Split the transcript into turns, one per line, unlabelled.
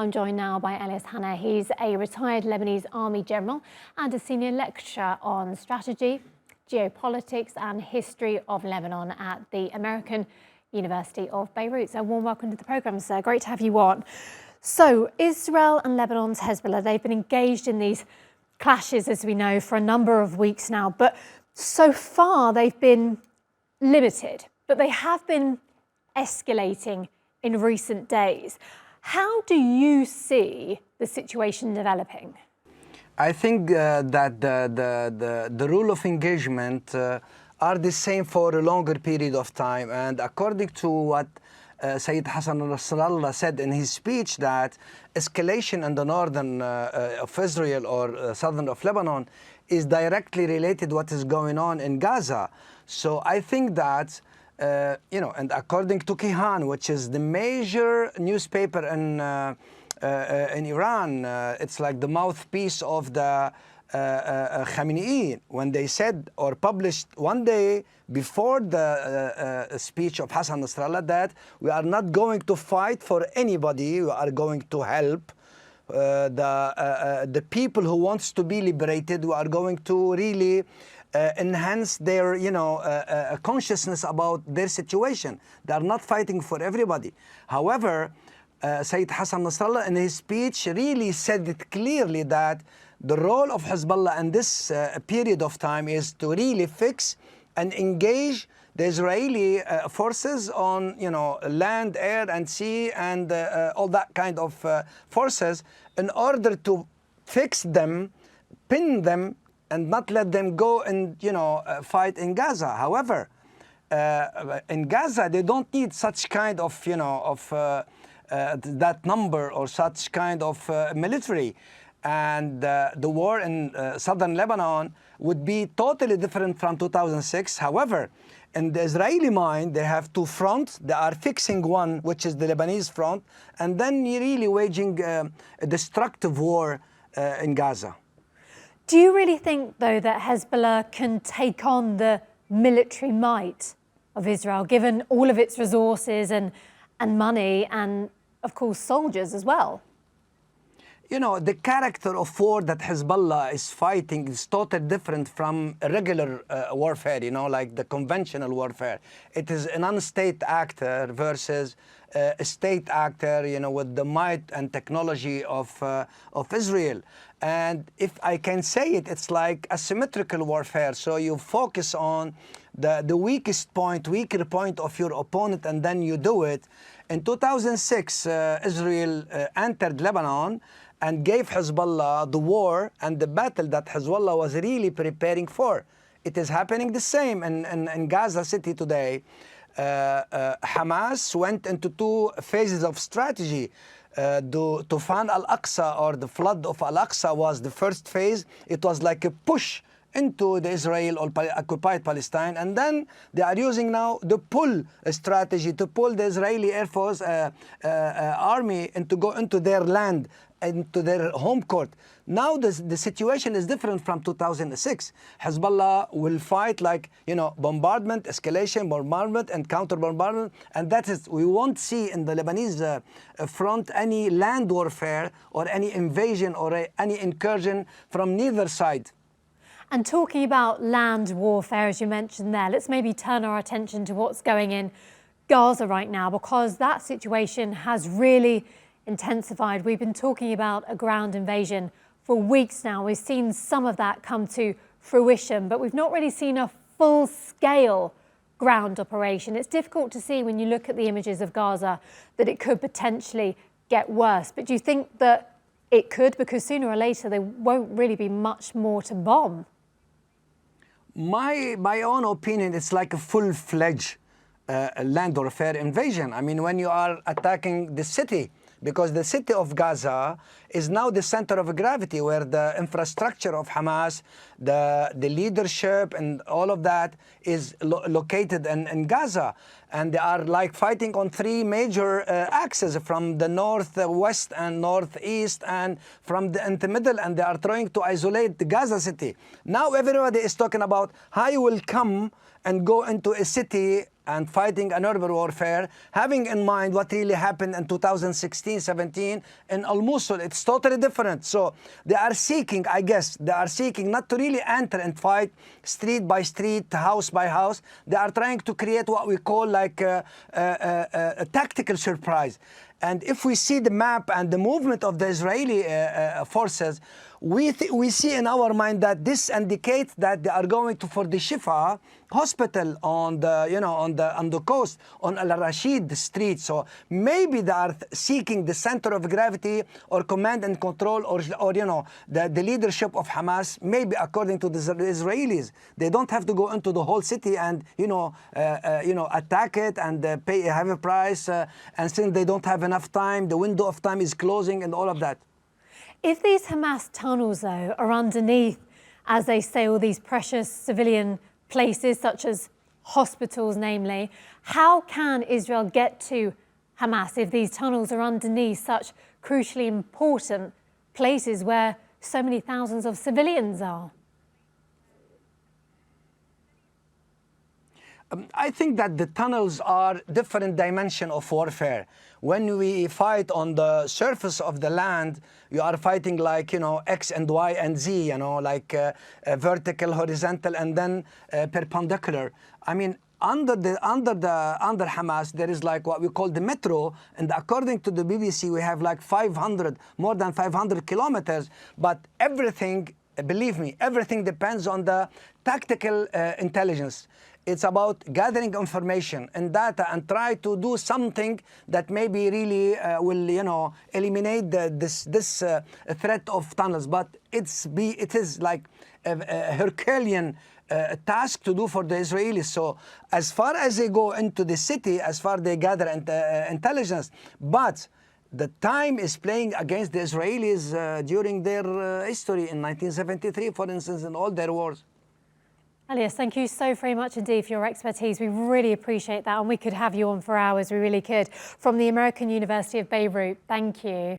I'm joined now by Elias Hanna. He's a retired Lebanese army general and a senior lecturer on strategy, geopolitics and history of Lebanon at the American University of Beirut. So warm welcome to the programme, sir. Great to have you on. So Israel and Lebanon's Hezbollah, they've been engaged in these clashes, as we know, for a number of weeks now. But so far they've been limited, but they have been escalating in recent days. How do you see the situation developing?
I think that the rule of engagement are the same for a longer period of time. And according to what Sayyid Hassan Nasrallah said in his speech, that escalation in the northern of Israel or southern of Lebanon is directly related to what is going on in Gaza. So I think that and according to Kihan, which is the major newspaper in Iran, it's like the mouthpiece of the Khamenei, when they said or published one day before the speech of Hassan Nasrallah that we are not going to fight for anybody, we are going to help the people who wants to be liberated. We are going to really enhance their, consciousness about their situation. They are not fighting for everybody. However, Sayyid Hassan Nasrallah in his speech really said it clearly that the role of Hezbollah in this period of time is to really fix and engage the Israeli forces on, land, air, and sea, and all that kind of forces, in order to fix them, pin them, and not let them go and, fight in Gaza. However, in Gaza, they don't need such kind of, that number or such kind of military. And the war in southern Lebanon would be totally different from 2006. However, in the Israeli mind, they have two fronts. They are fixing one, which is the Lebanese front, and then you're really waging a destructive war in Gaza.
Do you really think, though, that Hezbollah can take on the military might of Israel, given all of its resources and money and, of course, soldiers as well?
The character of war that Hezbollah is fighting is totally different from regular warfare, like the conventional warfare. It is a non-state actor versus a state actor, with the might and technology of Israel. And if I can say it, it's like asymmetrical warfare. So you focus on the weaker point of your opponent, and then you do it. In 2006, Israel entered Lebanon and gave Hezbollah the war and the battle that Hezbollah was really preparing for. It is happening the same in Gaza City today. Hamas went into two phases of strategy. Tufan al-Aqsa, or the flood of al-Aqsa, was the first phase. It was like a push into the Israel or occupied Palestine, and then they are using now the pull strategy to pull the Israeli Air Force army and to go into their land, into their home court. Now the situation is different from 2006. Hezbollah will fight like, bombardment, escalation, bombardment, and counter-bombardment, and that is, we won't see in the Lebanese front any land warfare or any invasion or any incursion from neither side.
And talking about land warfare, as you mentioned there, let's maybe turn our attention to what's going in Gaza right now, because that situation has really intensified. We've been talking about a ground invasion for weeks now. We've seen some of that come to fruition, but we've not really seen a full-scale ground operation. It's difficult to see when you look at the images of Gaza that it could potentially get worse. But do you think that it could? Because sooner or later there won't really be much more to bomb.
My own opinion, it's like a full-fledged land warfare invasion. I mean, when you are attacking the city, because the city of Gaza is now the center of gravity, where the infrastructure of Hamas, the leadership and all of that is located in Gaza. And they are like fighting on three major axes, from the northwest and northeast and from in the middle, and they are trying to isolate the Gaza city. Now everybody is talking about how you will come and go into a city and fighting an urban warfare, having in mind what really happened in 2016-17 in Al-Mosul. It's totally different. So they are seeking, I guess, they are seeking not to really enter and fight street by street, house by house. They are trying to create what we call like a tactical surprise. And if we see the map and the movement of the Israeli forces, we see in our mind that this indicates that they are going for the Shifa hospital on the on the coast on Al Rashid Street. So maybe they are seeking the center of gravity or command and control or the leadership of Hamas. Maybe according to the Israelis, they don't have to go into the whole city and attack it and pay a heavy price. And since they don't have enough time, the window of time is closing and all of that.
If these Hamas tunnels, though, are underneath, as they say, all these precious civilian places, such as hospitals, namely, how can Israel get to Hamas if these tunnels are underneath such crucially important places where so many thousands of civilians are?
I think that the tunnels are different dimension of warfare. When we fight on the surface of the land, you are fighting like, X and Y and Z, like vertical, horizontal, and then perpendicular. I mean, under Hamas, there is like what we call the metro, and according to the BBC, we have like more than 500 kilometers, but everything, believe me, everything depends on the tactical intelligence. It's about gathering information and data and try to do something that maybe really will, eliminate this threat of tunnels. But it is like a Herculean task to do for the Israelis. So as far as they go into the city, as far as they gather intelligence, but the time is playing against the Israelis during their history in 1973, for instance, in all their wars.
Elias, thank you so very much indeed for your expertise. We really appreciate that, and we could have you on for hours, we really could. From the American University of Beirut, thank you.